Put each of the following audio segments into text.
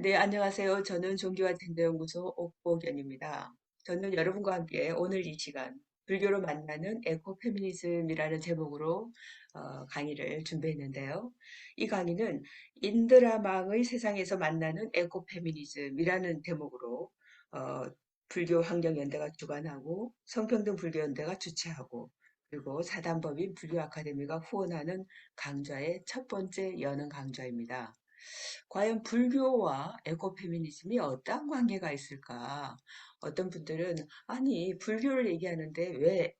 네, 안녕하세요. 저는 종교와 전도연구소 옥보견입니다. 저는 여러분과 함께 오늘 이 시간 불교로 만나는 에코페미니즘이라는 제목으로 강의를 준비했는데요. 이 강의는 인드라망의 세상에서 만나는 에코페미니즘이라는 제목으로 어, 불교 환경연대가 주관하고 성평등 불교연대가 주최하고 그리고 사단법인 불교 아카데미가 후원하는 강좌의 첫 번째 여는 강좌입니다. 과연 불교와 에코페미니즘이 어떤 관계가 있을까? 어떤 분들은 아니 불교를 얘기하는데 왜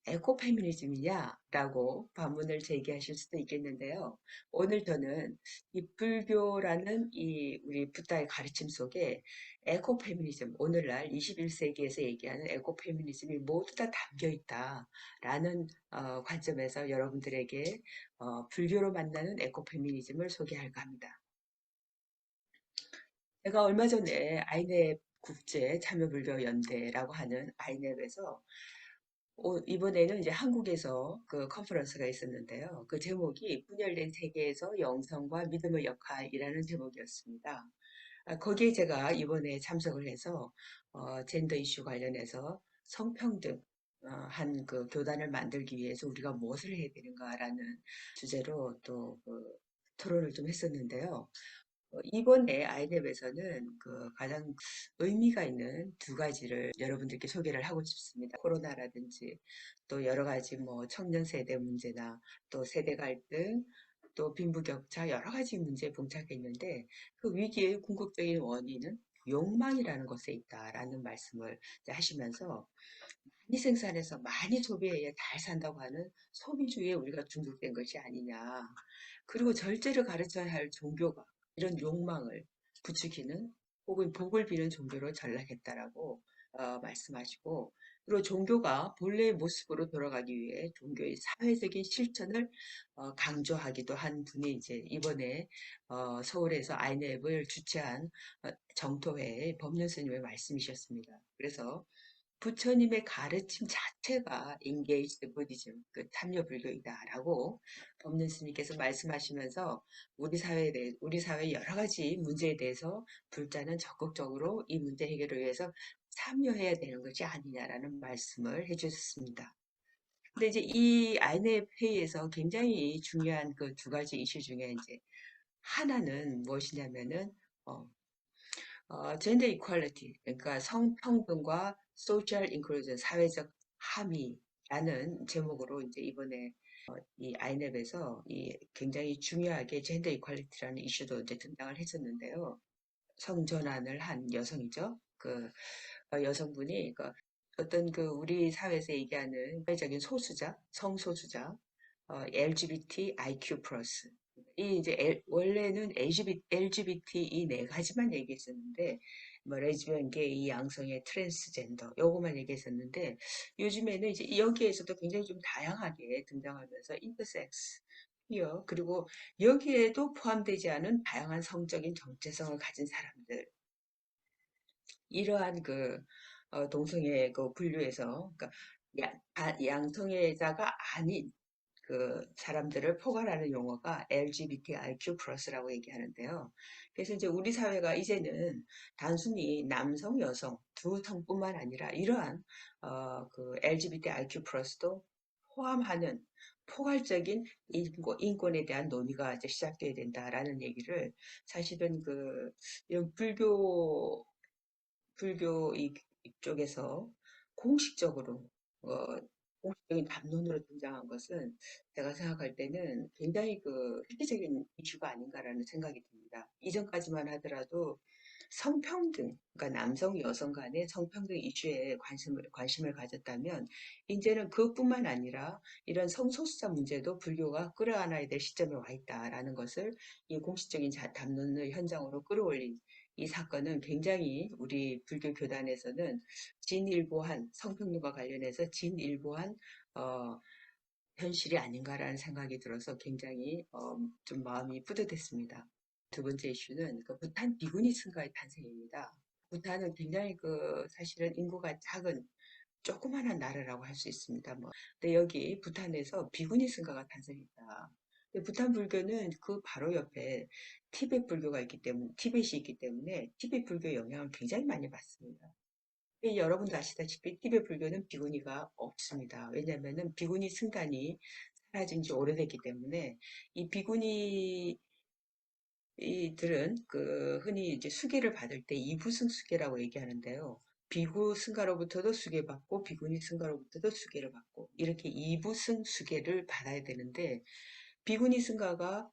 에코페미니즘이냐? 라고 반문을 제기하실 수도 있겠는데요. 오늘 저는 이 불교라는 이 우리 붓다의 가르침 속에 에코페미니즘, 오늘날 21세기에서 얘기하는 에코페미니즘이 모두 다 담겨 있다라는 관점에서 여러분들에게 불교로 만나는 에코페미니즘을 소개할까 합니다. 제가 얼마 전에 아이넵 국제 참여불교연대라고 하는 아이넵에서 이번에는 이제 한국에서 그 컨퍼런스가 있었는데요. 그 제목이 분열된 세계에서 영성과 믿음의 역할이라는 제목이었습니다. 거기에 제가 이번에 참석을 해서 젠더 이슈 관련해서 성평등 한 그 교단을 만들기 위해서 우리가 무엇을 해야 되는가라는 주제로 또그 토론을 좀 했었는데요. 이번에 아이랩에서는 그 가장 의미가 있는 두 가지를 여러분들께 소개를 하고 싶습니다. 코로나라든지 또 여러 가지 뭐 청년 세대 문제나 또 세대 갈등 또 빈부격차 여러 가지 문제에 봉착해 있는데 그 위기의 궁극적인 원인은 욕망이라는 것에 있다라는 말씀을 이제 하시면서 많이 생산해서 많이 소비해야 잘 산다고 하는 소비주의에 우리가 중독된 것이 아니냐. 그리고 절제를 가르쳐야 할 종교가 이런 욕망을 부추기는 혹은 복을 비는 종교로 전락했다라고 말씀하시고 그리고 종교가 본래의 모습으로 돌아가기 위해 종교의 사회적인 실천을 강조하기도 한 분이 이제 이번에 서울에서 아이넵을 주최한 정토회의 법륜 스님의 말씀이셨습니다. 그래서 부처님의 가르침 자체가 engaged Buddhism, 그 참여 불교이다라고 법륜 스님께서 말씀하시면서 우리 사회의 여러 가지 문제에 대해서 불자는 적극적으로 이 문제 해결을 위해서 참여해야 되는 것이 아니냐라는 말씀을 해주셨습니다. 근데 이제 이 INF 회의에서 굉장히 중요한 그 두 가지 이슈 중에 이제 하나는 무엇이냐면은 어, 젠더 이퀄리티, 그러니까 성평등과 소셜 인클루전, 사회적 함의라는 제목으로 이제 이번에 이 아이넵에서 이 굉장히 중요하게 젠더 이퀄리티라는 이슈도 이제 등장을 했었는데요. 성전환을 한 여성이죠. 그 여성분이 그 어떤 그 우리 사회에서 얘기하는 사회적인 소수자, 성소수자, LGBTIQ 플러스. 이 이제 원래는 LGBT 이 네 가지만 얘기했었는데, 뭐 레즈비언, 게이, 양성애, 트랜스젠더 요거만 얘기했었는데 요즘에는 이제 여기에서도 굉장히 좀 다양하게 등장하면서 인터섹스, 퀴어 그리고 여기에도 포함되지 않은 다양한 성적인 정체성을 가진 사람들 이러한 그 동성애 그 분류에서 그러니까 양성애자가 아닌 그 사람들을 포괄하는 용어가 LGBTIQ 플러스라고 얘기하는데요. 그래서 이제 우리 사회가 이제는 단순히 남성, 여성 두 성뿐만 아니라 이러한 그 LGBTIQ 플러스도 포함하는 포괄적인 인권에 대한 논의가 이제 시작돼야 된다라는 얘기를 사실은 그 이런 불교 이쪽에서 공식적으로 어, 공식적인 담론으로 등장한 것은 제가 생각할 때는 굉장히 그 획기적인 이슈가 아닌가라는 생각이 듭니다. 이전까지만 하더라도 성평등, 그러니까 남성, 여성 간의 성평등 이슈에 관심을 가졌다면, 이제는 그것뿐만 아니라 이런 성소수자 문제도 불교가 끌어안아야 될 시점에 와 있다라는 것을 이 공식적인 담론을 현장으로 끌어올린 이 사건은 굉장히 우리 불교 교단에서는 진일보한 성평등과 관련해서 진일보한 어, 현실이 아닌가라는 생각이 들어서 굉장히 좀 마음이 뿌듯했습니다. 두 번째 이슈는 그 부탄 비구니 승가의 탄생입니다. 부탄은 굉장히 그 사실은 인구가 작은 조그마한 나라라고 할 수 있습니다. 뭐, 근데 여기 부탄에서 비구니 승가가 탄생했다. 근데 부탄 불교는 그 바로 옆에 티벳이 있기 때문에 티벳 불교 영향을 굉장히 많이 받습니다. 여러분도 아시다시피 티베트 불교는 비구니가 없습니다. 왜냐하면은 비구니 승간이 사라진 지 오래됐기 때문에 이 비구니들은 그 흔히 이제 수계를 받을 때 이부승 수계라고 얘기하는데요. 비구 승가로부터도 수계받고 비구니 승가로부터도 수계를 받고 이렇게 이부승 수계를 받아야 되는데 비구니 승가가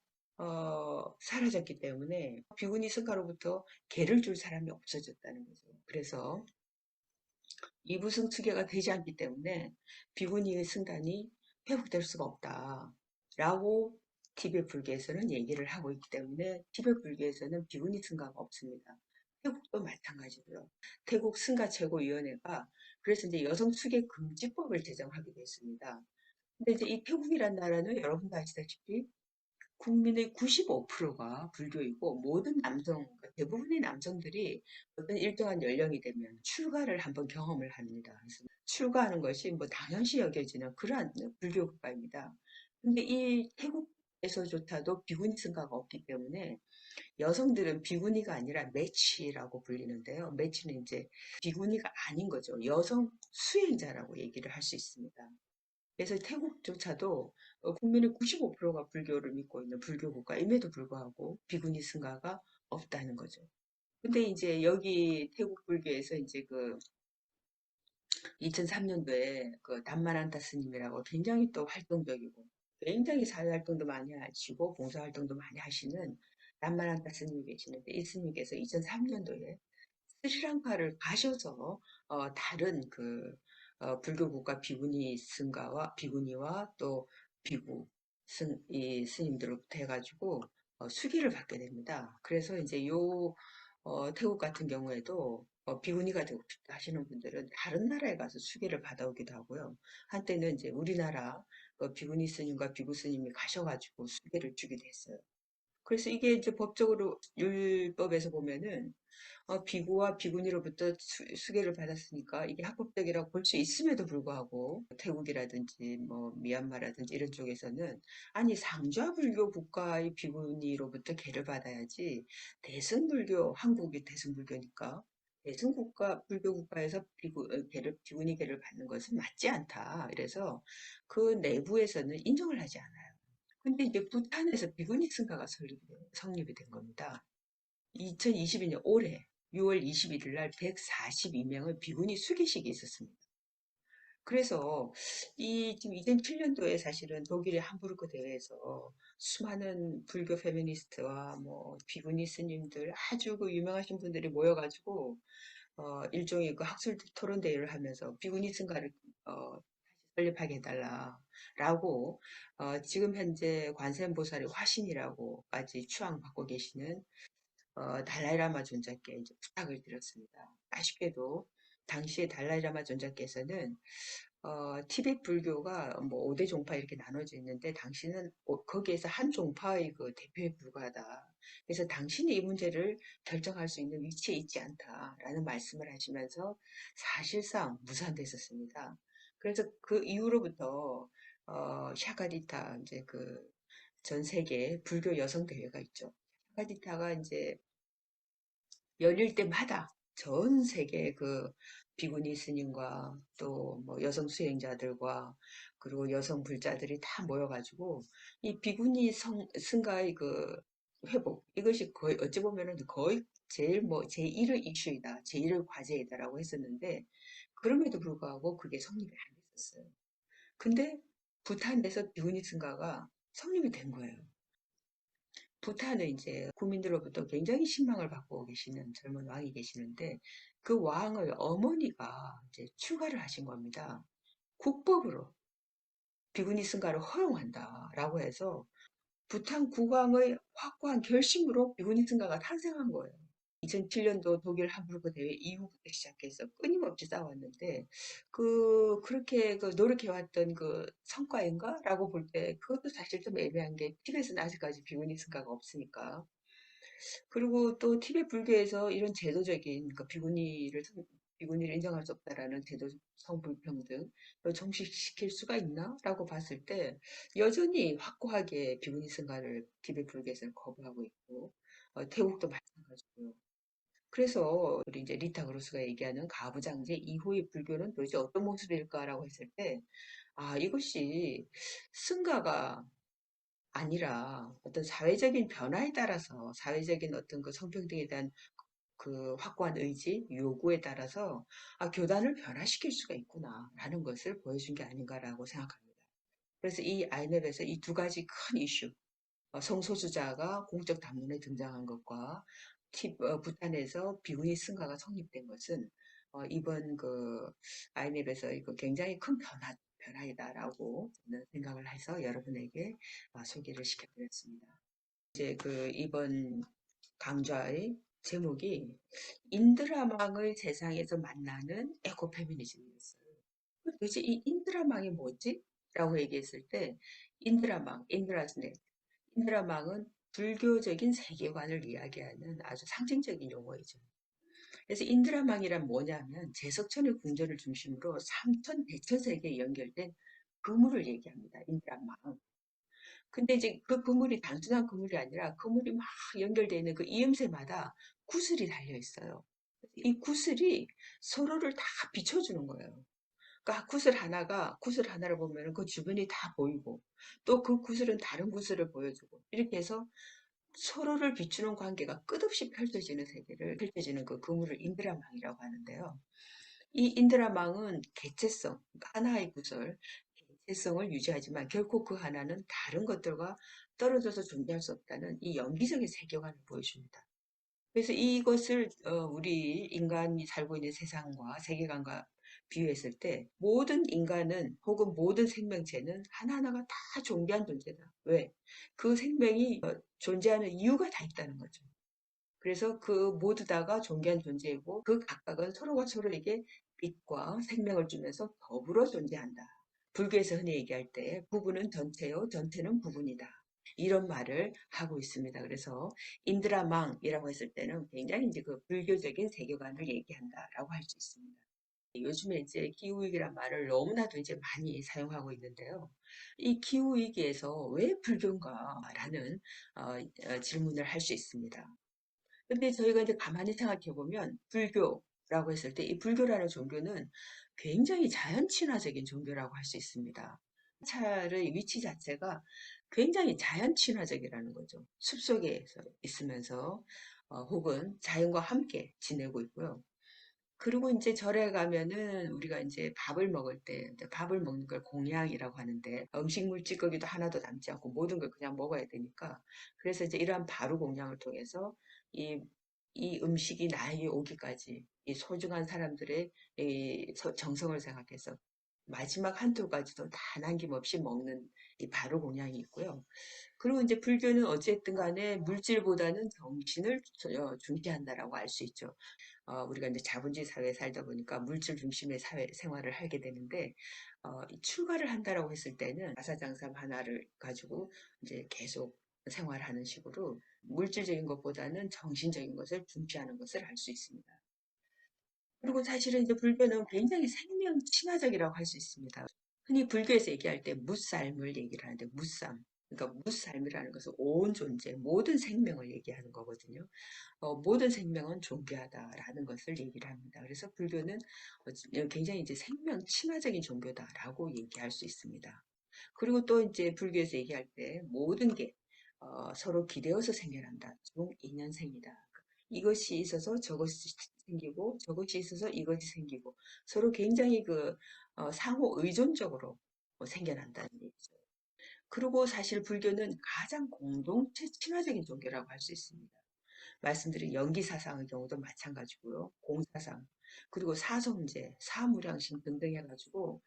사라졌기 때문에 비구니 승가로부터 계를 줄 사람이 없어졌다는 거죠. 그래서 이부승 추계가 되지 않기 때문에 비구니의 승단이 회복될 수가 없다. 라고 티베트 불교에서는 얘기를 하고 있기 때문에 티베트 불교에서는 비구니 승가가 없습니다. 태국도 마찬가지고요. 태국 승가 최고위원회가 그래서 이제 여성 추계 금지법을 제정하게 됐습니다. 근데 이제 이 태국이란 나라는 여러분도 아시다시피 국민의 95%가 불교이고 모든 그러니까 대부분의 남성들이 어떤 일정한 연령이 되면 출가를 한번 경험을 합니다. 그래서 출가하는 것이 뭐 당연시 여겨지는 그러한 불교 국가입니다. 근데 이 태국에서조차도 비구니 승가가 없기 때문에 여성들은 비구니가 아니라 매치라고 불리는데요. 매치는 이제 비구니가 아닌 거죠. 여성 수행자라고 얘기를 할 수 있습니다. 그래서 태국조차도 국민의 95%가 불교를 믿고 있는 불교 국가임에도 불구하고 비구니 승가가 없다는 거죠. 근데 이제 여기 태국 불교에서 이제 그 2003년도에 그 담마란타 스님이라고 굉장히 또 활동적이고 굉장히 사회활동도 많이 하시고 봉사활동도 많이 하시는 담마란타 스님이 계시는데 이 스님께서 2003년도에 스리랑카를 가셔서 다른 불교 국가 비구니 승가와 비구니와 또 비구 이 스님들로부터 해가지고 수기를 받게 됩니다. 그래서 이제 태국 같은 경우에도 비구니가 되고 싶다 하시는 분들은 다른 나라에 가서 수기를 받아오기도 하고요. 한때는 이제 우리나라 비구니 스님과 비구 스님이 가셔가지고 수기를 주기도 했어요. 그래서 이게 이제 법적으로 율법에서 보면은 비구와 비구니로부터 수계를 받았으니까 이게 합법적이라고 볼 수 있음에도 불구하고 태국이라든지 뭐 미얀마라든지 이런 쪽에서는 아니 상좌 불교 국가의 비구니로부터 계를 받아야지 대승불교 한국이 대승불교니까 대승국가 불교 국가에서 비구니 계를 받는 것은 맞지 않다. 그래서 그 내부에서는 인정을 하지 않아요. 근데 이제 부탄에서 비구니 승가가 성립이 된 겁니다. 2022년 올해 6월 21일 날 142명의 비구니 수기식이 있었습니다. 그래서 지금 2007년도에 사실은 독일의 함부르크 대회에서 수많은 불교 페미니스트와 뭐 비구니 스님들 아주 그 유명하신 분들이 모여가지고 일종의 그 학술 토론 대회를 하면서 비구니 승가를 다시 설립하게 해달라라고 지금 현재 관세음보살의 화신이라고까지 추앙받고 계시는 달라이라마 존자께 이제 부탁을 드렸습니다. 아쉽게도 당시에 달라이라마 존자께서는 티베트 불교가 뭐 5대 종파 이렇게 나눠져 있는데 당신은 거기에서 한 종파의 그 대표에 불과하다. 그래서 당신이 이 문제를 결정할 수 있는 위치에 있지 않다라는 말씀을 하시면서 사실상 무산됐었습니다. 그래서 그 이후로부터 샤가디타 이제 그 전 세계 불교 여성 대회가 있죠. 샤가디타가 이제 열릴 때마다 전 세계 그 비구니 스님과 또 뭐 여성 수행자들과 그리고 여성 불자들이 다 모여가지고 이 비구니 승가의 그 회복 이것이 거의 어찌 보면은 거의 제일 뭐 제1의 이슈이다, 제1의 과제이다라고 했었는데 그럼에도 불구하고 그게 성립이 안 됐었어요. 근데 부탄에서 비구니 승가가 성립이 된 거예요. 부탄은 이제 국민들로부터 굉장히 신망을 받고 계시는 젊은 왕이 계시는데 그 왕의 어머니가 이제 출가를 하신 겁니다. 국법으로 비구니 승가를 허용한다라고 해서 부탄 국왕의 확고한 결심으로 비구니 승가가 탄생한 거예요. 2007년도 독일 함부르크 대회 이후부터 시작해서 끊임없이 싸웠는데 그렇게 노력해왔던 그 성과인가? 라고 볼 때 그것도 사실 좀 애매한 게 티벳은 아직까지 비구니 승가가 없으니까 그리고 또 티베트 불교에서 이런 제도적인 그 비구니를 비군이를 인정할 수 없다라는 제도 성불평등 정식시킬 수가 있나? 라고 봤을 때 여전히 확고하게 비구니 승가를 티베트 불교에서는 거부하고 있고 태국도 마찬가지고요. 그래서 우리 이제 리타 그로스가 얘기하는 가부장제 이후의 불교는 도대체 어떤 모습일까라고 했을 때, 아, 이것이 승가가 아니라 어떤 사회적인 변화에 따라서 사회적인 어떤 그 성평등에 대한 그 확고한 의지, 요구에 따라서 아, 교단을 변화시킬 수가 있구나라는 것을 보여준 게 아닌가라고 생각합니다. 그래서 이 아이넵에서 이 두 가지 큰 이슈, 성소수자가 공적 담론에 등장한 것과 부탄에서 비구니 승가가 성립된 것은 이번 그 아이넵에서 이거 굉장히 큰 변화이다라고 저는 생각을 해서 여러분에게 소개를 시켜드렸습니다. 이제 그 이번 강좌의 제목이 인드라망을 세상에서 만나는 에코페미니즘이었어요. 도대체 이 인드라망이 뭐지? 라고 얘기했을 때 인드라스네. 인드라망은 불교적인 세계관을 이야기하는 아주 상징적인 용어이죠. 그래서 인드라망이란 뭐냐면 제석천의 궁전을 중심으로 삼천, 대천 세계에 연결된 그물을 얘기합니다. 인드라망. 근데 이제 그 그물이 단순한 그물이 아니라 그물이 막 연결되어 있는 그 이음새마다 구슬이 달려 있어요. 이 구슬이 서로를 다 비춰주는 거예요. 그러니까 구슬 하나를 보면 그 주변이 다 보이고 또 그 구슬은 다른 구슬을 보여주고 이렇게 해서 서로를 비추는 관계가 끝없이 펼쳐지는 그 그물을 인드라망이라고 하는데요. 이 인드라망은 개체성, 그러니까 하나의 구설, 개체성을 유지하지만 결코 그 하나는 다른 것들과 떨어져서 존재할 수 없다는 이 연기적인 세계관을 보여줍니다. 그래서 이것을 우리 인간이 살고 있는 세상과 세계관과 비유했을 때 모든 인간은 혹은 모든 생명체는 하나하나가 다 존귀한 존재다. 왜? 그 생명이 존재하는 이유가 다 있다는 거죠. 그래서 그 모두 다가 존귀한 존재이고 그 각각은 서로가 서로에게 빛과 생명을 주면서 더불어 존재한다. 불교에서 흔히 얘기할 때 부부는 전체요, 전체는 부분이다. 이런 말을 하고 있습니다. 그래서 인드라망이라고 했을 때는 굉장히 이제 그 불교적인 세계관을 얘기한다라고 할 수 있습니다. 요즘에 이제 기후위기란 말을 너무나도 이제 많이 사용하고 있는데요. 이 기후위기에서 왜 불교인가라는 질문을 할 수 있습니다. 근데 저희가 이제 가만히 생각해 보면 불교라고 했을 때 이 불교라는 종교는 굉장히 자연 친화적인 종교라고 할 수 있습니다. 사찰의 위치 자체가 굉장히 자연 친화적이라는 거죠. 숲속에 있으면서 혹은 자연과 함께 지내고 있고요. 그리고 이제 절에 가면은 우리가 이제 밥을 먹을 때 밥을 먹는 걸 공양이라고 하는데 음식물 찌꺼기도 하나도 남지 않고 모든 걸 그냥 먹어야 되니까 그래서 이제 이러한 바로 공양을 통해서 이, 이 음식이 나에게 오기까지 이 소중한 사람들의 이 정성을 생각해서 마지막 한 톨까지도 다 남김없이 먹는 이 바로 공양이 있고요. 그리고 이제 불교는 어쨌든 간에 물질보다는 정신을 중시한다라고 알 수 있죠. 우리가 이제 자본주의 사회에 살다 보니까 물질 중심의 사회 생활을 하게 되는데 출가를 한다라고 했을 때는 아사장삼 하나를 가지고 이제 계속 생활하는 식으로 물질적인 것보다는 정신적인 것을 중시하는 것을 알 수 있습니다. 그리고 사실은 이제 불교는 굉장히 생명 친화적이라고 할 수 있습니다. 흔히 불교에서 얘기할 때 무삶을 얘기를 하는데 무쌈. 그러니까 무삶이라는 것은 온 존재, 모든 생명을 얘기하는 거거든요. 모든 생명은 존귀하다라는 것을 얘기를 합니다. 그래서 불교는 굉장히 이제 생명 친화적인 종교다라고 얘기할 수 있습니다. 그리고 또 이제 불교에서 얘기할 때 모든 게 서로 기대어서 생겨난다. 중인연생이다. 이것이 있어서 저것이 생기고 저것이 있어서 이것이 생기고 서로 굉장히 그 상호 의존적으로 생겨난다는 얘기죠. 그리고 사실 불교는 가장 공동체 친화적인 종교라고 할 수 있습니다. 말씀드린 연기사상의 경우도 마찬가지고요. 공사상, 그리고 사성제, 사무량심 등등 해가지고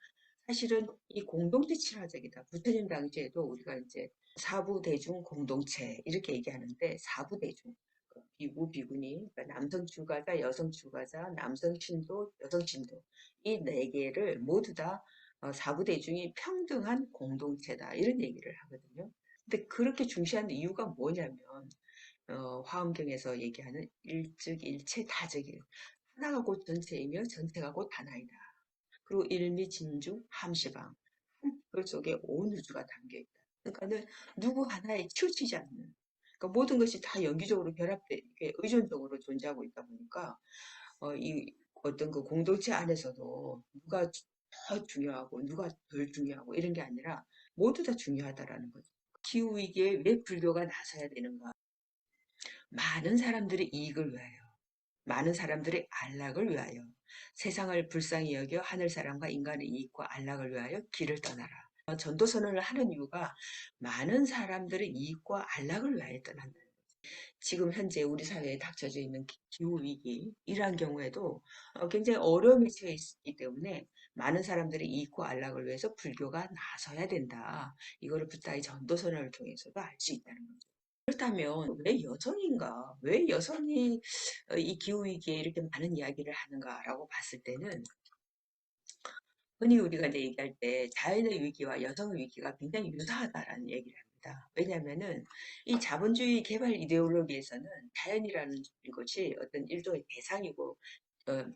사실은 이 공동체 친화적이다. 부처님 당시에도 우리가 이제 사부대중 공동체 이렇게 얘기하는데 사부대중, 비구, 비구니, 그러니까 남성 출가자, 여성 출가자, 남성 신도, 여성 신도 이 네 개를 모두 다 사부대중이 평등한 공동체다 이런 얘기를 하거든요. 근데 그렇게 중시하는 이유가 뭐냐면 화엄경에서 얘기하는 일즉 일체 다즉 하나가 곧 전체이며 전체가 곧 하나이다. 그리고 일미진주 함시방 그 속에 온 우주가 담겨 있다. 그러니까는 누구 하나에 치우치지 않는. 그러니까 모든 것이 다 영기적으로 결합돼 이렇게 의존적으로 존재하고 있다 보니까 이 어떤 그 공동체 안에서도 누가 더 중요하고 누가 덜 중요하고 이런 게 아니라 모두 다 중요하다라는 거죠. 기후 위기에 왜 불교가 나서야 되는가? 많은 사람들의 이익을 위하여, 많은 사람들의 안락을 위하여, 세상을 불쌍히 여겨 하늘 사람과 인간의 이익과 안락을 위하여 길을 떠나라. 전도 선언을 하는 이유가 많은 사람들의 이익과 안락을 위하여 떠난다. 지금 현재 우리 사회에 닥쳐져 있는 기후 위기 이러한 경우에도 굉장히 어려움이 처해 있기 때문에 많은 사람들의 이익과 안락을 위해서 불교가 나서야 된다. 이거를 붓다의 전도선언을 통해서도 알 수 있다는 거죠. 그렇다면 왜 여성인가? 왜 여성이 이 기후 위기에 이렇게 많은 이야기를 하는가라고 봤을 때는 흔히 우리가 이제 얘기할 때 자연의 위기와 여성의 위기가 굉장히 유사하다라는 얘기를 합니다. 왜냐하면은 이 자본주의 개발 이데올로기에서는 자연이라는 것이 어떤 일종의 대상이고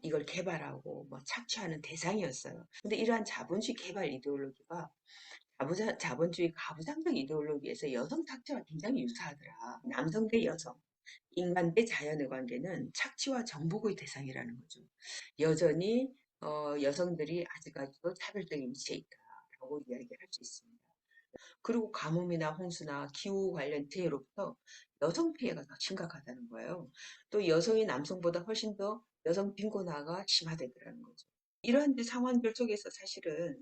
이걸 개발하고 뭐 착취하는 대상이었어요. 근데 이러한 자본주의 개발 이데올로기가 자본주의 가부장적 이데올로기에서 여성 착취와 굉장히 유사하더라. 남성 대 여성, 인간 대 자연의 관계는 착취와 정복의 대상이라는 거죠. 여전히 여성들이 아직까지도 차별적인 위치에 있다라고 이야기할 수 있습니다. 그리고 가뭄이나 홍수나 기후 관련 피해로부터 여성 피해가 더 심각하다는 거예요. 또 여성이 남성보다 훨씬 더 여성 빈곤화가 심화되더라는 거죠. 이러한 상황들 속에서 사실은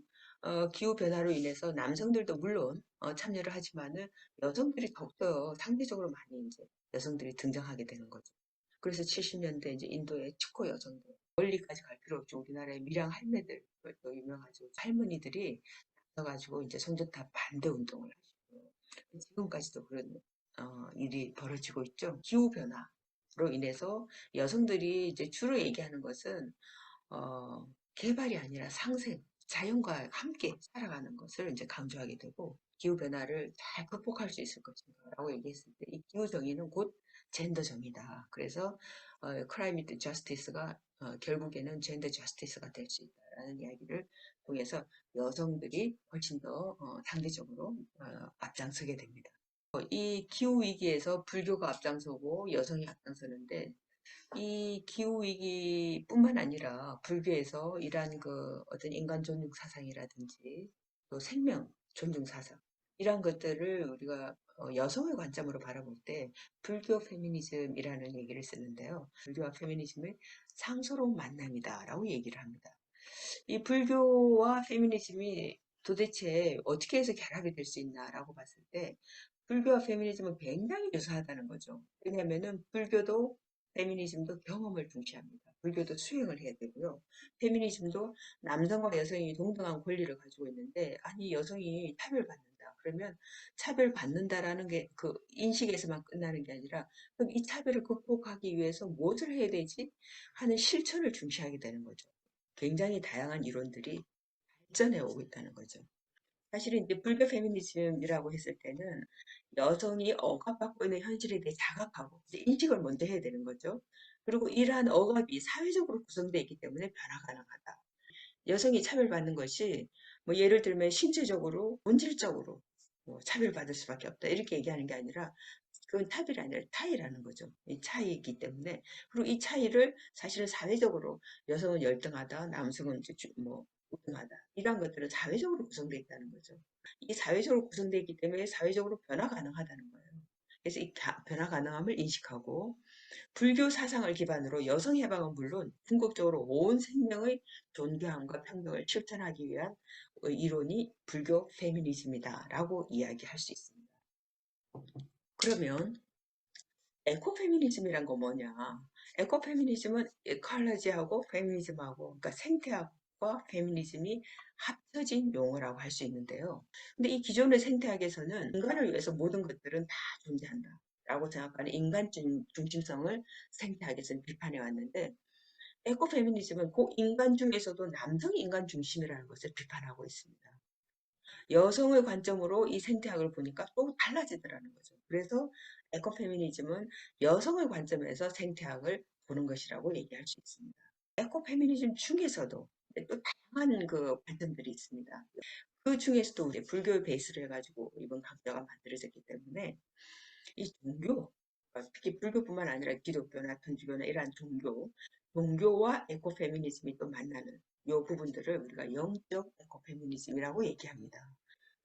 기후 변화로 인해서 남성들도 물론 참여를 하지만은 여성들이 더욱더 상대적으로 많이 이제 여성들이 등장하게 되는 거죠. 그래서 70년대 이제 인도의 치코 여성들 멀리까지 갈 필요 없죠. 우리나라의 밀양 할매들 또 유명하죠. 할머니들이 나서가지고 이제 송전탑 반대 운동을 하시고 지금까지도 그런 일이 벌어지고 있죠. 기후 변화로 인해서 여성들이 이제 주로 얘기하는 것은 개발이 아니라 상생, 자연과 함께 살아가는 것을 이제 강조하게 되고 기후 변화를 잘 극복할 수 있을 것인가라고 얘기했을 때 이 기후 정의는 곧 젠더 정의다. 그래서 클라이미트 저스티스가 결국에는 젠더 저스티스가 될 수 있다라는 이야기를 통해서 여성들이 훨씬 더 상대적으로 앞장서게 됩니다. 이 기후 위기에서 불교가 앞장서고 여성이 앞장서는데 이 기후 위기뿐만 아니라 불교에서 이러한 그 어떤 인간 존중 사상이라든지 또 생명 존중 사상 이러한 것들을 우리가 여성의 관점으로 바라볼 때 불교 페미니즘이라는 얘기를 쓰는데요. 불교와 페미니즘의 상스러운 만남이다라고 얘기를 합니다. 이 불교와 페미니즘이 도대체 어떻게 해서 결합이 될 수 있나라고 봤을 때 불교와 페미니즘은 굉장히 유사하다는 거죠. 왜냐하면은 불교도 페미니즘도 경험을 중시합니다. 불교도 수행을 해야 되고요. 페미니즘도 남성과 여성이 동등한 권리를 가지고 있는데 아니 여성이 차별받는다. 그러면 차별받는다라는 게 그 인식에서만 끝나는 게 아니라 그럼 이 차별을 극복하기 위해서 무엇을 해야 되지 하는 실천을 중시하게 되는 거죠. 굉장히 다양한 이론들이 발전해 오고 있다는 거죠. 사실은 이제 불교 페미니즘이라고 했을 때는 여성이 억압받고 있는 현실에 대해 자각하고 이제 인식을 먼저 해야 되는 거죠. 그리고 이러한 억압이 사회적으로 구성되어 있기 때문에 변화 가능하다. 여성이 차별받는 것이 뭐 예를 들면 신체적으로, 본질적으로 뭐 차별받을 수밖에 없다. 이렇게 얘기하는 게 아니라 그건 차별이 아니라 차이라는 거죠. 이 차이이기 때문에. 그리고 이 차이를 사실은 사회적으로 여성은 열등하다, 남성은 이제 뭐 우등하다. 이런 것들은 사회적으로 구성되어 있다는 거죠. 이 사회적으로 구성되어 있기 때문에 사회적으로 변화 가능하다는 거예요. 그래서 이 변화 가능함을 인식하고 불교 사상을 기반으로 여성 해방은 물론 궁극적으로 온 생명의 존귀함과 평등을 실천하기 위한 이론이 불교 페미니즘이다라고 이야기할 수 있습니다. 그러면 에코페미니즘이란 거 뭐냐? 에코페미니즘은 에컬러지하고 페미니즘하고, 그러니까 생태학과 페미니즘이 합쳐진 용어라고 할 수 있는데요. 근데 이 기존의 생태학에서는 인간을 위해서 모든 것들은 다 존재한다. 라고 생각하는 인간 중심성을 생태학에서는 비판해 왔는데, 에코페미니즘은 그 인간 중에서도 남성 인간 중심이라는 것을 비판하고 있습니다. 여성의 관점으로 이 생태학을 보니까 또 달라지더라는 거죠. 그래서 에코페미니즘은 여성의 관점에서 생태학을 보는 것이라고 얘기할 수 있습니다. 에코페미니즘 중에서도 또 다양한 그 관점들이 있습니다. 그 중에서도 우리 불교를 베이스로 해가지고 이번 강좌가 만들어졌기 때문에 이 종교, 특히 불교뿐만 아니라 기독교나 천주교나 이러한 종교와 에코페미니즘이 또 만나는 이 부분들을 우리가 영적 에코페미니즘이라고 얘기합니다.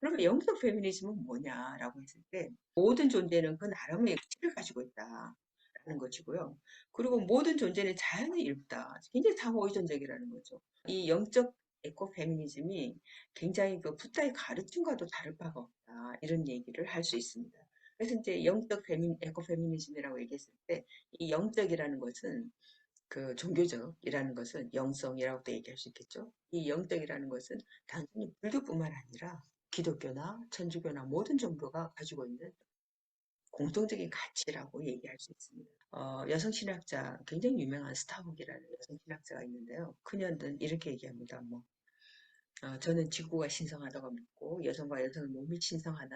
그러면 영적 페미니즘은 뭐냐라고 했을 때 모든 존재는 그 나름의 가치를 가지고 있다라는 것이고요. 그리고 모든 존재는 자연의 일부다. 굉장히 상호의존적이라는 거죠. 이 영적 에코페미니즘이 굉장히 그 붓다의 가르침과도 다를 바가 없다. 이런 얘기를 할 수 있습니다. 그래서 이제 영적 에코페미니즘이라고 얘기했을 때 이 영적이라는 것은 그 종교적이라는 것은 영성이라고도 얘기할 수 있겠죠. 이 영적이라는 것은 단순히 불교뿐만 아니라 기독교나 천주교나 모든 종교가 가지고 있는 공통적인 가치라고 얘기할 수 있습니다. 여성 신학자, 굉장히 유명한 스타벅이라는 여성 신학자가 있는데요. 그녀는 이렇게 얘기합니다. 저는 지구가 신성하다고 믿고 여성과 여성의 몸이 신성한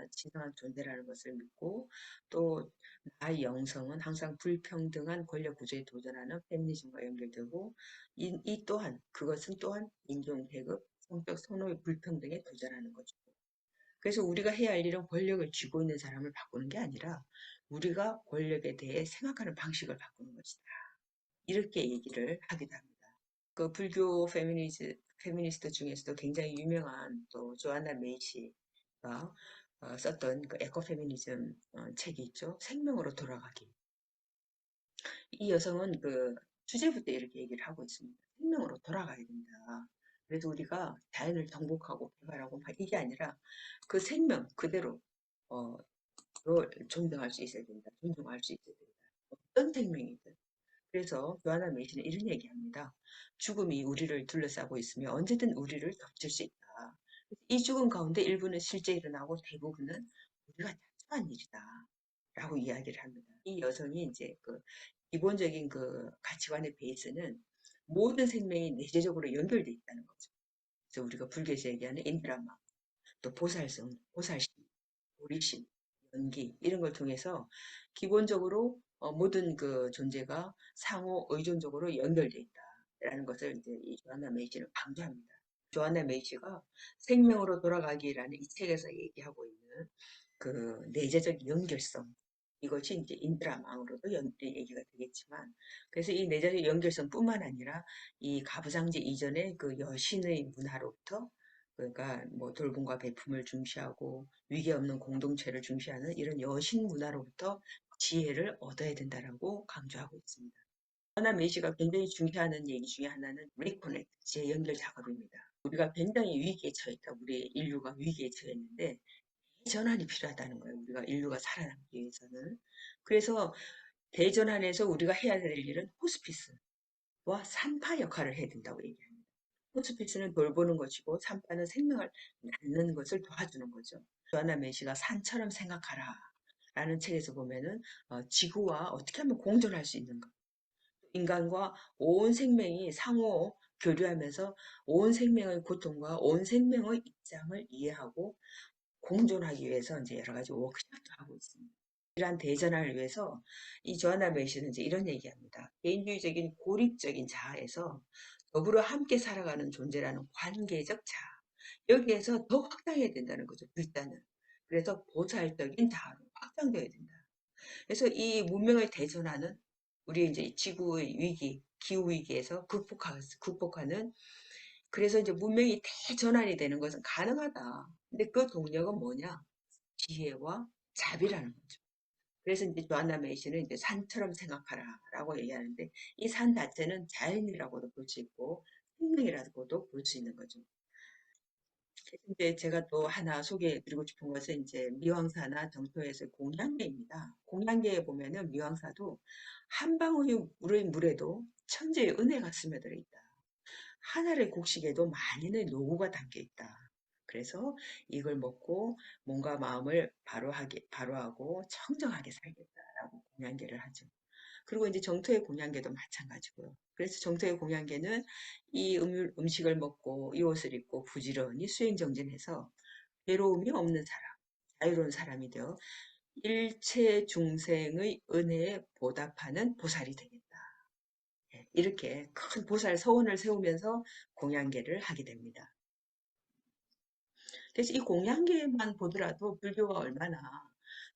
존재라는 것을 믿고 또 나의 영성은 항상 불평등한 권력 구조에 도전하는 페미니즘과 연결되고 이 또한 그것은 또한 인종, 계급, 성적 선호의 불평등에 도전하는 거죠. 그래서 우리가 해야 할 일은 권력을 쥐고 있는 사람을 바꾸는 게 아니라 우리가 권력에 대해 생각하는 방식을 바꾸는 것이다. 이렇게 얘기를 하기도 합니다. 그 불교 페미니스트 중에서도 굉장히 유명한 또 조아나 메이시가 썼던 그 에코페미니즘 책이 있죠. 생명으로 돌아가기. 이 여성은 그 주제부터 이렇게 얘기를 하고 있습니다. 생명으로 돌아가야 된다. 그래서 우리가 자연을 정복하고 개발하고 막 이게 아니라 그 생명 그대로 어, 를 존경할 수 있어야 된다. 존중할 수 있어야 된다. 어떤 생명이든. 그래서 조아나 메이시는 이런 얘기합니다. 죽음이 우리를 둘러싸고 있으며 언제든 우리를 덮칠 수 있다. 이 죽음 가운데 일부는 실제 일어나고 대부분은 우리가 자초한 일이다. 라고 이야기를 합니다. 이 여성이 이제 그 기본적인 그 가치관의 베이스는 모든 생명이 내재적으로 연결되어 있다는 거죠. 그래서 우리가 불교에서 얘기하는 인드라마, 또 보살성, 보살심, 보리심, 연기 이런 걸 통해서 기본적으로 모든 그 존재가 상호 의존적으로 연결되어 있다라는 것을 이제 이 조한나 메이지는 강조합니다. 조한나 메이지가 생명으로 돌아가기라는 이 책에서 얘기하고 있는 그 내재적 연결성 이것이 이제 인드라망으로도 얘기가 되겠지만 그래서 이 내재적 연결성뿐만 아니라 이 가부장제 이전의 그 여신의 문화로부터 그러니까 뭐 돌봄과 배품을 중시하고 위계 없는 공동체를 중시하는 이런 여신 문화로부터 지혜를 얻어야 된다라고 강조하고 있습니다. 하나 메이시가 굉장히 중시하는 얘기 중에 하나는 리코넥트, 재연결 작업입니다. 우리가 굉장히 위기에 처했다. 우리 인류가 위기에 처했는데 대전환이 필요하다는 거예요. 우리가 인류가 살아남기 위해서는. 그래서 대전환에서 우리가 해야 될 일은 호스피스와 산파 역할을 해야 된다고 얘기합니다. 호스피스는 돌보는 것이고 산파는 생명을 낳는 것을 도와주는 거죠. 조아나 메시가 산처럼 생각하라 라는 책에서 보면은 지구와 어떻게 하면 공존할 수 있는가 인간과 온 생명이 상호 교류하면서 온 생명의 고통과 온 생명의 입장을 이해하고 공존하기 위해서 이제 여러 가지 워크숍도 하고 있습니다. 이러한 대전환을 위해서 이 조아나 메시는 이제 이런 얘기합니다. 개인주의적인 고립적인 자아에서 더불어 함께 살아가는 존재라는 관계적 자아. 여기에서 더 확장해야 된다는 거죠. 일단은. 그래서 보살적인 자아로 확장돼야 된다. 그래서 이 문명을 대전하는 우리 이제 지구의 위기, 기후 위기에서 극복하는 그래서 이제 문명이 대전환이 되는 것은 가능하다. 근데 그 동력은 뭐냐? 지혜와 자비라는 거죠. 그래서 이제 조한나 메이시는 이제 산처럼 생각하라라고 얘기하는데 이 산 자체는 자연이라고도 볼 수 있고 생명이라고도 볼 수 있는 거죠. 이제 제가 또 하나 소개해드리고 싶은 것은 이제 미왕사나 정토에서의 공양계입니다. 공양계에 보면은 미왕사도 한 방울의 물에도 천재의 은혜가 스며들어 있다. 하늘의 곡식에도 만인의 노고가 담겨 있다. 그래서 이걸 먹고 몸과 마음을 바로하고 청정하게 살겠다라고 공양계를 하죠. 그리고 이제 정토의 공양계도 마찬가지고요. 그래서 정토의 공양계는 이 음식을 먹고 이 옷을 입고 부지런히 수행정진해서 괴로움이 없는 사람, 자유로운 사람이 되어 일체 중생의 은혜에 보답하는 보살이 되겠다. 예, 이렇게 큰 보살 서원을 세우면서 공양계를 하게 됩니다. 그래서 이 공양계만 보더라도 불교가 얼마나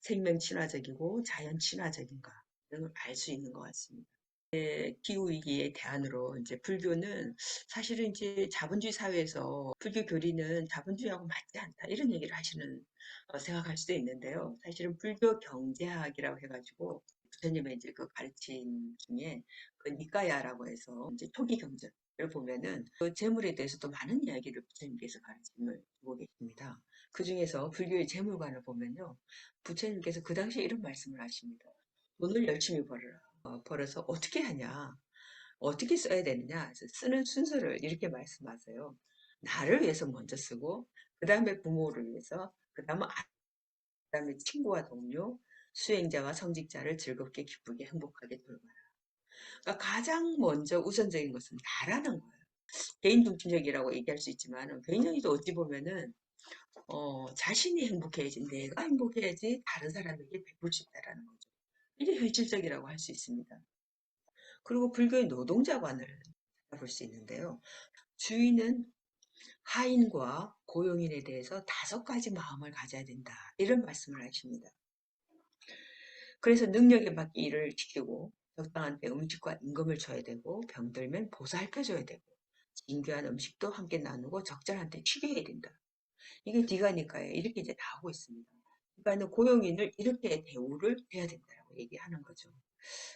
생명 친화적이고 자연 친화적인가 이런 걸 알 수 있는 것 같습니다. 기후위기의 대안으로 이제 불교는 사실은 이제 자본주의 사회에서 불교 교리는 자본주의하고 맞지 않다 이런 얘기를 하시는 생각할 수도 있는데요. 사실은 불교 경제학이라고 해가지고 부처님의 이제 그 가르침 중에 그 니까야라고 해서 이제 초기 경전을 보면은 그 재물에 대해서도 많은 이야기를 부처님께서 가르침을 주고 계십니다. 그 중에서 불교의 재물관을 보면요. 부처님께서 그 당시에 이런 말씀을 하십니다. 돈을 열심히 벌어라. 벌어서 어떻게 하냐, 어떻게 써야 되느냐, 쓰는 순서를 이렇게 말씀하세요. 나를 위해서 먼저 쓰고, 그 다음에 부모를 위해서, 그 다음에 친구와 동료, 수행자와 성직자를 즐겁게 기쁘게 행복하게 돌봐라. 그러니까 가장 먼저 우선적인 것은 나라는 거예요. 개인 중심적이라고 얘기할 수 있지만 개인적이도 어찌 보면은 자신이 행복해야지, 내가 행복해야지 다른 사람에게 베풀 수 있다라는 거죠. 이게 현실적이라고 할 수 있습니다. 그리고 불교의 노동자관을 볼 수 있는데요. 주인은 하인과 고용인에 대해서 5가지 마음을 가져야 된다. 이런 말씀을 하십니다. 그래서 능력에 맞게 일을 시키고 적당한 때 음식과 임금을 줘야 되고 병들면 보살펴줘야 되고 진귀한 음식도 함께 나누고 적절한 때 취해야 된다. 이게 디가니까요. 이렇게 이제 나오고 있습니다. 그러니까 고용인을 이렇게 대우를 해야 된다고 얘기하는 거죠.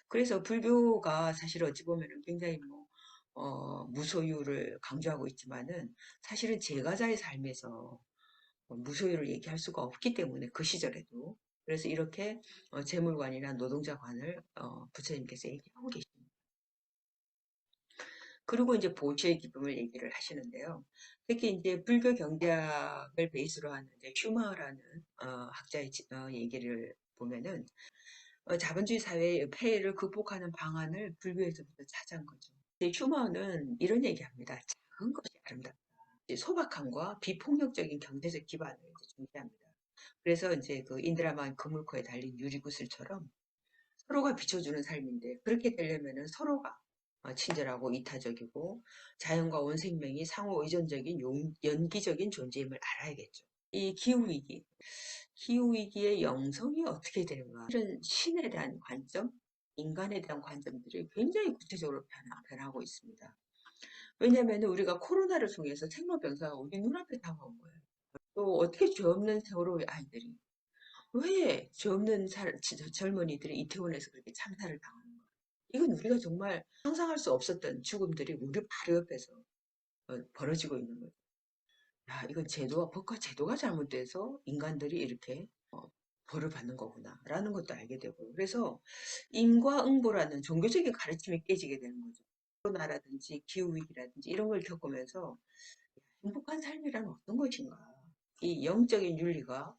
그래서 불교가 사실 어찌 보면은 굉장히 무소유를 강조하고 있지만은 사실은 제가자의 삶에서 무소유를 얘기할 수가 없기 때문에 그 시절에도 그래서 이렇게 재물관이나 노동자관을 부처님께서 얘기하고 계십니다. 그리고 이제 보시의 기쁨을 얘기를 하시는데요. 특히 이제 불교 경제학을 베이스로 하는 이제 슈마라는 학자의 얘기를 보면은 자본주의 사회의 폐해를 극복하는 방안을 불교에서부터 찾은 거죠. 휴머는 이런 얘기합니다. 작은 것이 아름답다. 소박함과 비폭력적인 경제적 기반을 이제 중시합니다. 그래서 이제 그 인드라만 그물코에 달린 유리구슬처럼 서로가 비춰주는 삶인데 그렇게 되려면은 서로가 친절하고 이타적이고 자연과 온 생명이 상호 의존적인 연기적인 존재임을 알아야겠죠. 이 기후위기, 기후위기의 영성이 어떻게 되는가 이런 신에 대한 관점, 인간에 대한 관점들이 굉장히 구체적으로 변하고 있습니다. 왜냐하면 우리가 코로나를 통해서 생로병사가 우리 눈앞에 다가온 거예요. 또 어떻게 죄 없는 세월호의 아이들이 왜 죄 없는 젊은이들이 이태원에서 그렇게 참사를 당하는 거예요. 이건 우리가 정말 상상할 수 없었던 죽음들이 우리 바로 옆에서 벌어지고 있는 거예요. 야, 이건 제도와 법과 제도가 잘못돼서 인간들이 이렇게 벌을 받는 거구나라는 것도 알게 되고 그래서 인과응보라는 종교적인 가르침이 깨지게 되는 거죠. 코로나라든지 기후위기라든지 이런 걸 겪으면서 행복한 삶이란 어떤 것인가? 이 영적인 윤리가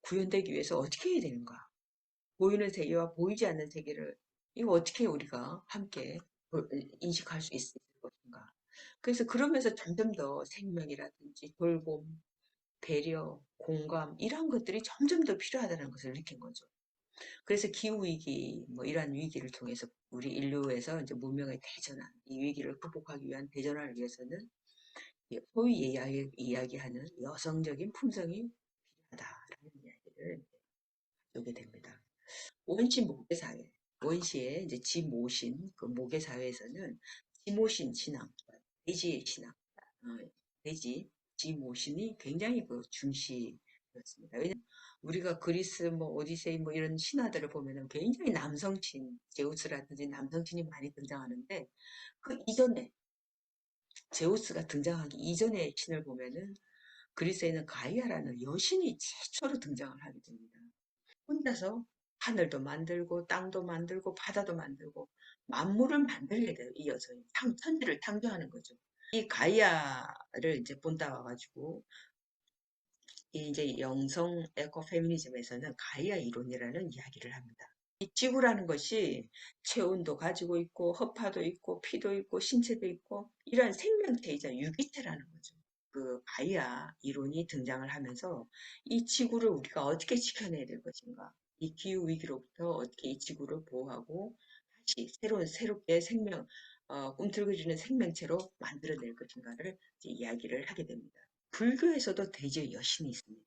구현되기 위해서 어떻게 해야 되는가? 보이는 세계와 보이지 않는 세계를 이거 어떻게 우리가 함께 인식할 수 있을 것인가? 그래서 그러면서 점점 더 생명이라든지 돌봄, 배려, 공감 이러한 것들이 점점 더 필요하다는 것을 느낀 거죠. 그래서 기후위기 뭐 이러한 위기를 통해서 우리 인류에서 이제 문명의 대전환 이 위기를 극복하기 위한 대전환을 위해서는 소위 이야기하는 여성적인 품성이 필요하다라는 이야기를 하게 됩니다. 원시 모계 사회, 원시의 이제 지모신 그 모계 사회에서는 지모신 신앙, 돼지의 신앙, 돼지 지모신이 굉장히 그 중시였습니다. 왜냐하면 우리가 그리스 뭐 오디세이 뭐 이런 신화들을 보면은 굉장히 남성신, 제우스라든지 남성신이 많이 등장하는데 그 이전에 제우스가 등장하기 이전의 신을 보면은 그리스에는 가이아라는 여신이 최초로 등장을 하게 됩니다. 혼자서 하늘도 만들고 땅도 만들고 바다도 만들고 만물을 만들게 돼요. 이 여성이 천지를 창조하는 거죠. 이 가이아를 이제 본따 와가지고 이 이제 영성 에코페미니즘에서는 가이아 이론이라는 이야기를 합니다. 이 지구라는 것이 체온도 가지고 있고 허파도 있고 피도 있고 신체도 있고 이러한 생명체이자 유기체라는 거죠. 그 가이아 이론이 등장을 하면서 이 지구를 우리가 어떻게 지켜내야 될 것인가? 이 기후 위기로부터 어떻게 이 지구를 보호하고 다시 새롭게 생명 꿈틀거리는 생명체로 만들어낼 것인가를 이제 이야기를 하게 됩니다. 불교에서도 대제 여신이 있습니다.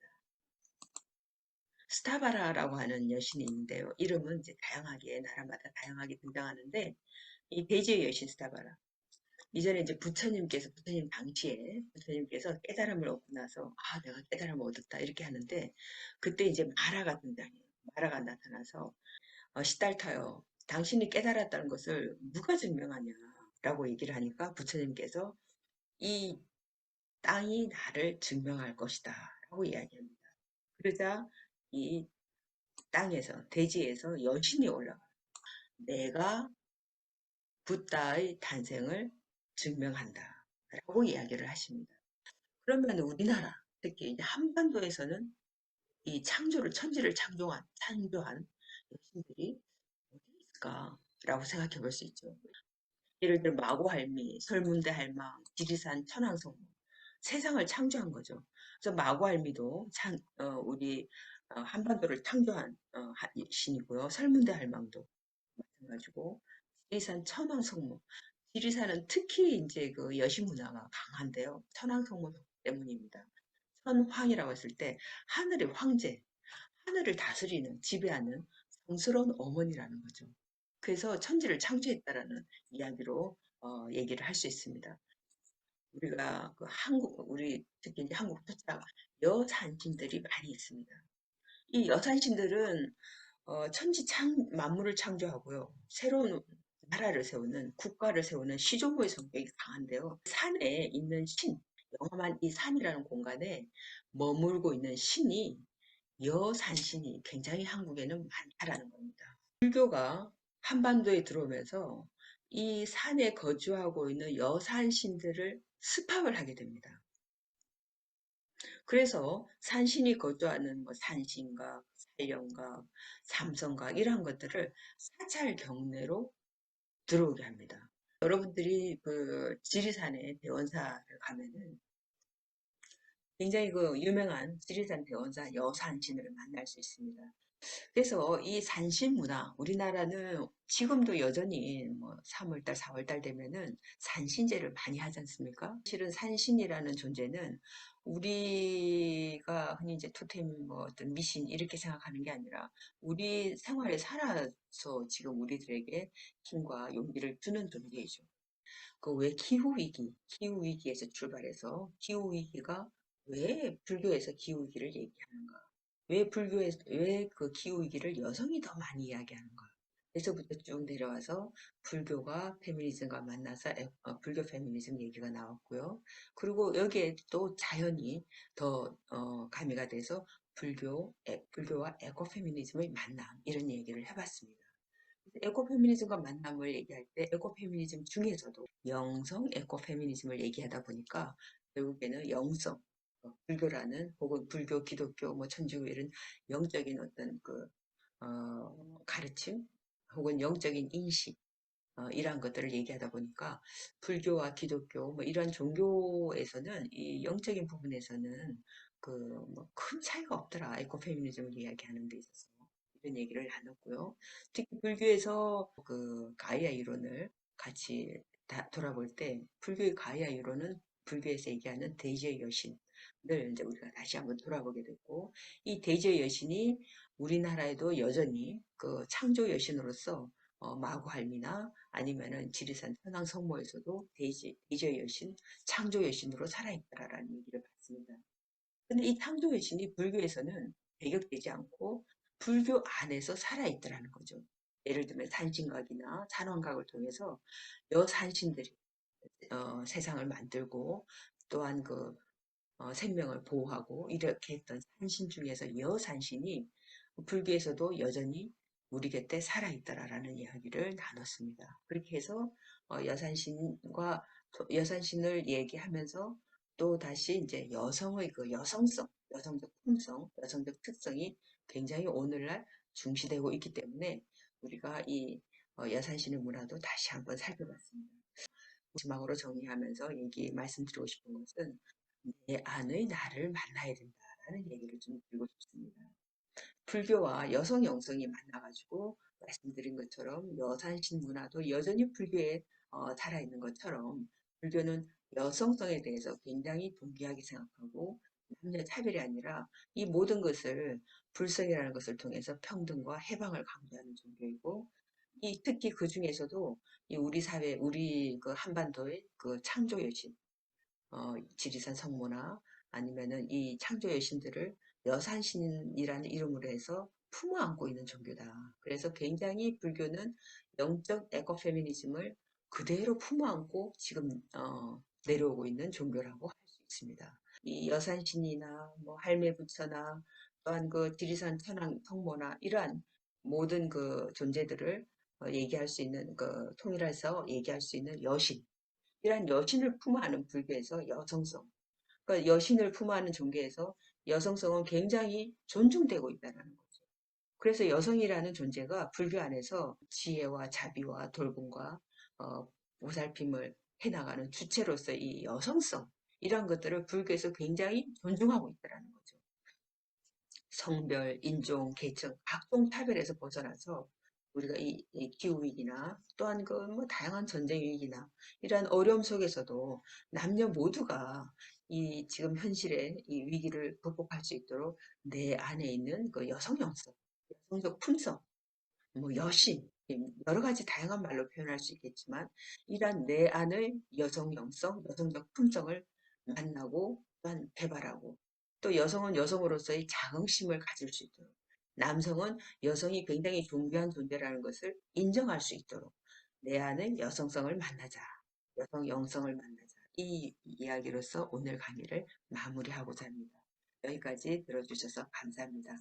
스타바라라고 하는 여신이 있는데요. 이름은 이제 다양하게 나라마다 다양하게 등장하는데 이 대제 여신 스타바라. 이전에 이제 부처님 당시에 부처님께서 깨달음을 얻고 나서 아 내가 깨달음을 얻었다 이렇게 하는데 그때 이제 마라가 등장해요. 마라가 나타나서 시달타요. 당신이 깨달았다는 것을 누가 증명하냐? 라고 얘기를 하니까 부처님께서 이 땅이 나를 증명할 것이다. 라고 이야기합니다. 그러자 이 땅에서, 대지에서 여신이 올라가. 내가 붓다의 탄생을 증명한다. 라고 이야기를 하십니다. 그러면 우리나라, 특히 이제 한반도에서는 이 천지를 창조한 여신들이 어디 있을까라고 생각해 볼 수 있죠. 예를 들어 마고할미, 설문대할망, 지리산, 천왕성 세상을 창조한 거죠. 그래서 마고할미도 우리 한반도를 창조한 신이고요. 설문대할망도 마찬가지고 지리산, 천왕성모. 지리산은 특히 이제 그 여신 문화가 강한데요. 천왕성모 때문입니다. 천황이라고 했을 때 하늘의 황제, 하늘을 다스리는 지배하는 성스러운 어머니라는 거죠. 그래서 천지를 창조했다라는 이야기로 얘기를 할 수 있습니다. 우리가 그 우리 특히 이제 한국 토착 여산신들이 많이 있습니다. 이 여산신들은 만물을 창조하고요. 새로운 나라를 세우는 국가를 세우는 시조모의 성격이 강한데요. 산에 있는 영험한 이 산이라는 공간에 머물고 있는 신이 여산신이 굉장히 한국에는 많다라는 겁니다. 불교가 한반도에 들어오면서 이 산에 거주하고 있는 여산신들을 습합을 하게 됩니다. 그래서 산신이 거주하는 뭐 산신각, 살령각, 삼성각 이러한 것들을 사찰 경내로 들어오게 합니다. 여러분들이 그 지리산의 대원사를 가면은 굉장히 그 유명한 지리산 대원사 여산신을 만날 수 있습니다. 그래서 이 산신 문화, 우리나라는 지금도 여전히 뭐 3월달, 4월달 되면은 산신제를 많이 하지 않습니까? 실은 산신이라는 존재는 우리가 흔히 이제 토템 뭐 어떤 미신 이렇게 생각하는 게 아니라 우리 생활에 살아서 지금 우리들에게 힘과 용기를 주는 존재이죠. 그 왜 기후위기에서 출발해서 기후위기가 왜 불교에서 기후위기를 얘기하는가? 왜 그 기후위기를 여성이 더 많이 이야기하는가? 에서부터 쭉 내려와서 불교가 페미니즘과 만나서 불교 페미니즘 얘기가 나왔고요. 그리고 여기에 또 자연이 더 가미가 돼서 불교와 에코페미니즘의 만남 이런 얘기를 해봤습니다. 에코페미니즘과 만남을 얘기할 때 에코페미니즘 중에서도 영성 에코페미니즘을 얘기하다 보니까 결국에는 영성, 불교라는 혹은 불교, 기독교, 뭐 천주교 이런 영적인 어떤 가르침 혹은 영적인 인식 이러한 것들을 얘기하다 보니까 불교와 기독교 뭐 이러한 종교에서는 이 영적인 부분에서는 그 뭐 큰 차이가 없더라 에코페미니즘을 이야기하는 데 있어서 이런 얘기를 나눴고요. 특히 불교에서 그 가이아 이론을 같이 돌아볼 때 불교의 가이아 이론은 불교에서 얘기하는 대지의 여신을 이제 우리가 다시 한번 돌아보게 됐고 이 대지의 여신이 우리나라에도 여전히 그 창조 여신으로서 마구할미나 아니면은 지리산 천왕성모에서도 대지의 여신, 창조 여신으로 살아있다라는 얘기를 봤습니다. 근데 이 창조 여신이 불교에서는 배격되지 않고 불교 안에서 살아있더라는 거죠. 예를 들면 산신각이나 산왕각을 통해서 여산신들이 세상을 만들고 또한 생명을 보호하고 이렇게 했던 산신 중에서 여산신이 불교에서도 여전히 우리 곁에 살아있더라라는 이야기를 나눴습니다. 그렇게 해서 여산신을 얘기하면서 또 다시 이제 여성의 그 여성성, 여성적 품성, 여성적 특성이 굉장히 오늘날 중시되고 있기 때문에 우리가 이 여산신의 문화도 다시 한번 살펴봤습니다. 마지막으로 정리하면서 말씀드리고 싶은 것은 내 안의 나를 만나야 된다라는 얘기를 좀 드리고 싶습니다. 불교와 여성 영성이 만나가지고 말씀드린 것처럼 여산신 문화도 여전히 불교에 살아있는 것처럼 불교는 여성성에 대해서 굉장히 동귀하게 생각하고 남녀 차별이 아니라 이 모든 것을 불성이라는 것을 통해서 평등과 해방을 강조하는 종교이고 이 특히 그 중에서도 이 우리 사회, 우리 그 한반도의 그 창조 여신, 지리산 성모나 아니면은 이 창조 여신들을 여산신이라는 이름으로 해서 품어 안고 있는 종교다. 그래서 굉장히 불교는 영적 에코페미니즘을 그대로 품어 안고 지금 내려오고 있는 종교라고 할 수 있습니다. 이 여산신이나 뭐 할매부처나 또한 그 지리산 천왕 성모나 이러한 모든 그 존재들을 얘기할 수 있는 그 통일해서 얘기할 수 있는 여신 이런 여신을 품어하는 불교에서 여성성, 그러니까 여신을 품어하는 종교에서 여성성은 굉장히 존중되고 있다는 거죠. 그래서 여성이라는 존재가 불교 안에서 지혜와 자비와 돌봄과 어, 보살핌을 해나가는 주체로서 이 여성성 이런 것들을 불교에서 굉장히 존중하고 있다는 거죠. 성별, 인종, 계층, 각종 차별에서 벗어나서 우리가 이 기후위기나 또한 그 뭐 다양한 전쟁 위기나 이러한 어려움 속에서도 남녀 모두가 이 지금 현실의 이 위기를 극복할 수 있도록 내 안에 있는 그 여성 영성, 여성적 품성, 뭐 여신, 여러 가지 다양한 말로 표현할 수 있겠지만 이러한 내 안의 여성 영성, 여성적 품성을 만나고 또한 개발하고 또 여성은 여성으로서의 자긍심을 가질 수 있도록 남성은 여성이 굉장히 존귀한 존재라는 것을 인정할 수 있도록 내 안의 여성성을 만나자. 여성 영성을 만나자. 이 이야기로서 오늘 강의를 마무리하고자 합니다. 여기까지 들어주셔서 감사합니다.